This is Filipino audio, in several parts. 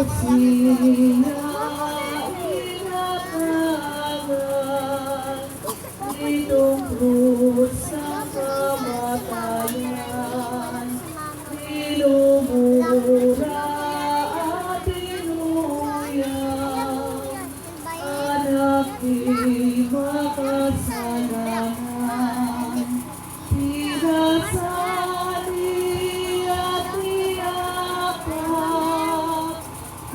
siya inakaran, itong krus sa kamatayan, tinumura at tinuyang, anak di makasalanan, pinasali at tinakap,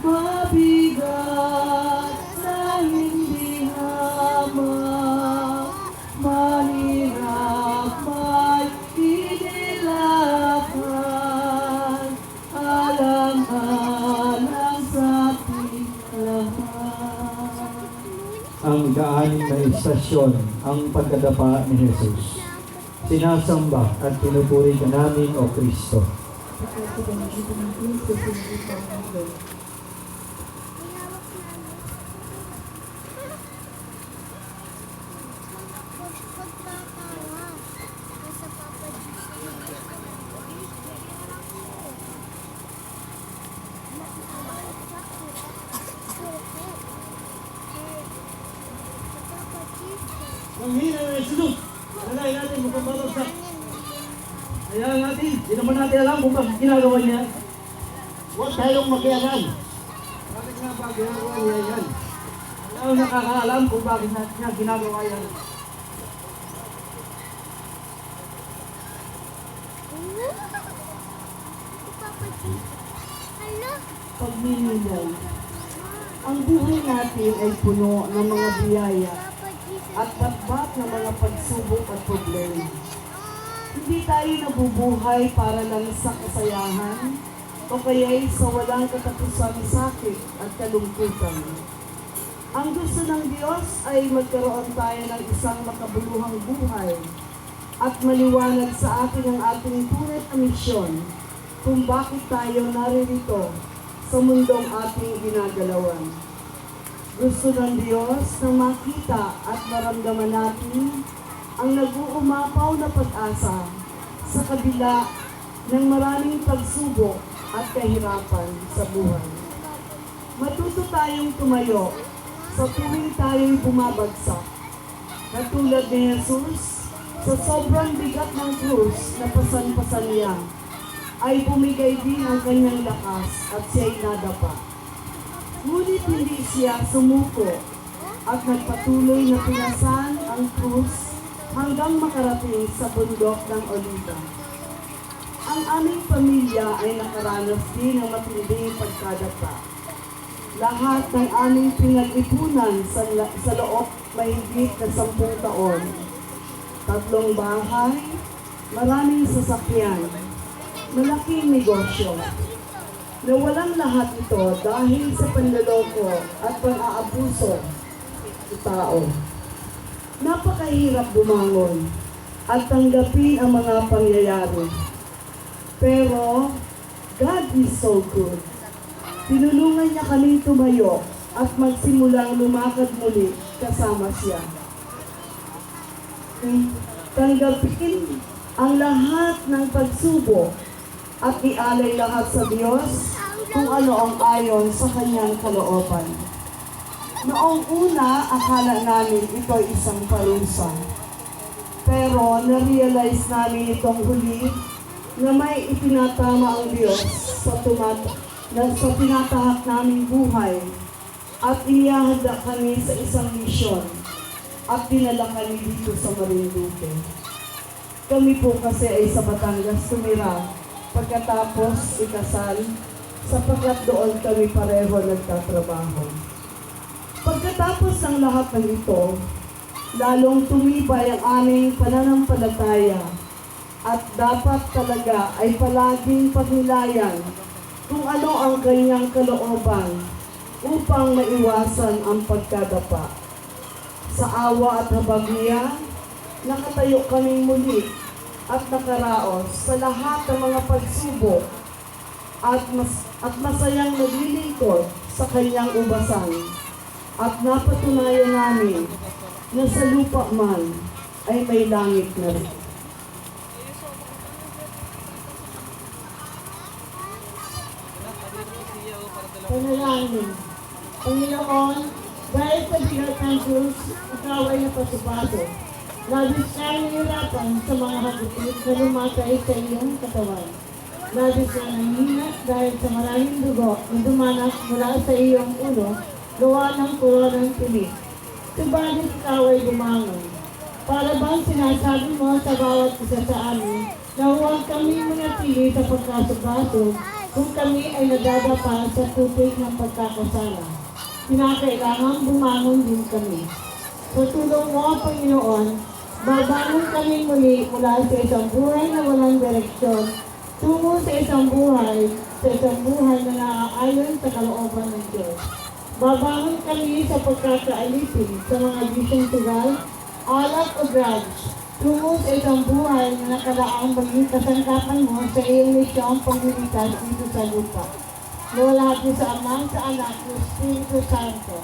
mabigat na hindi hamak, mahirap may inilakan, alang-alang sa ating lahat. Ang daanin na istasyon, ang pagkadapa ni Jesus. Sinasamba at pinupuri ka namin, O Kristo. Ang hina na Jesus, alalahin natin mukhang babagsak. Hayaan natin, di naman natin alam kung bakit ginagawa niya. Huwag tayong makialam. Bakit nga ba ginagawa niya yan? Ayaw nakakaalam kung bakit niya ginagawa yan. Pagninilay. Ang buhay natin ay puno ng mga biyaya at batbat ng mga pagsubok at problema. Hindi tayo nabubuhay para lang sa kasayahan o kaya'y sa walang katapusan sakit at kalungkutan. Ang gusto ng Diyos ay magkaroon tayo ng isang makabuluhang buhay at maliwanag sa atin ang ating tunay na misyon kung bakit tayo naririto sa mundong ating ginagalawan. Gusto ng Diyos na makita at maramdaman natin ang nag-uumapaw na pag-asa sa kabila ng maraming pagsubok at kahirapan sa buhay. Matuto tayong tumayo sa tuwing tayo'y bumabagsak. Katulad ni Jesus, sa sobrang bigat ng krus na pasan-pasan niya, ay bumigay din ang kanyang lakas at siya'y nadapa. Ngunit hindi siya sumuko at nagpatuloy na pinasan ang krus hanggang makarating sa bundok ng Oliva. Ang aming pamilya ay nakaranas din ng matinding pagkadapa. Lahat ng aming pinag-ipunan sa loob mahigit na 10 taon. 3 bahay, maraming sasakyan, malaking negosyo. Nawalang lahat ito dahil sa panloloko at pang-aabuso sa tao. Napakahirap bumangon at tanggapin ang mga pangyayari. Pero God is so good. Tinulungan niya kaming tumayo at magsimulang lumakad muli kasama siya. Tanggapin ang lahat ng pagsubok at ialay lahat sa Diyos kung ano ang ayon sa kanyang kalooban. Noong una, akala namin ito ay isang parusa. Pero na-realize namin itong huli na may itinatama ang Diyos sa tinatahak naming buhay at inihahanda kami sa isang misyon at dinala kami dito sa Marinduque. Kami po kasi ay sa Batangas tumira pagkatapos ikasal, sapagkat doon kami pareho nagtatrabaho. Pagkatapos ng lahat ng ito, lalong tumibay ang aming pananampalataya at dapat talaga ay palaging pagnilayan kung ano ang kanyang kalooban upang maiwasan ang pagkadapa. Sa awa at habag niya, nakatayo kaming muli at nakaraos sa lahat ng mga pagsubok at masayang naglilingkod sa kanyang ubasan. At napatunayan namin na sa lupa man ay may langit na rin. Panalangin. Panginoon, dahil sa bigat ng Diyos, ikaw ay napasupasok. Labis ka nahihirapan sa mga hagupit na lumatay sa iyong katawan. Labis ka nangingat dahil sa maraming dugo na dumanas mula sa iyong ulo, gawa ng koronang tinik. Subalit ikaw ay bumangon. Para bang sinasabi mo sa bawat isa sa amin na huwag kami manatili sa pagkasubasog kung kami ay nadadapa sa tubig ng pagkakasala. Kinakailangan bumangon din kami. Sa tulong mo, Panginoon, babangon kami muli mula sa isang buhay na walang direksyon tungo sa isang buhay na naaayon sa kalooban ng Diyos. Babangon kami sa pagkakaalipin sa mga bisyong tugal, alak o drugs, tungo sa isang buhay na nakalaang maging kasangkapan mo sa iyong misyong pagliligtas dito sa lupa. Lord, lahat niyo sa Ama, sa Anak, sa Espiritu Santo.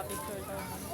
Picture daw.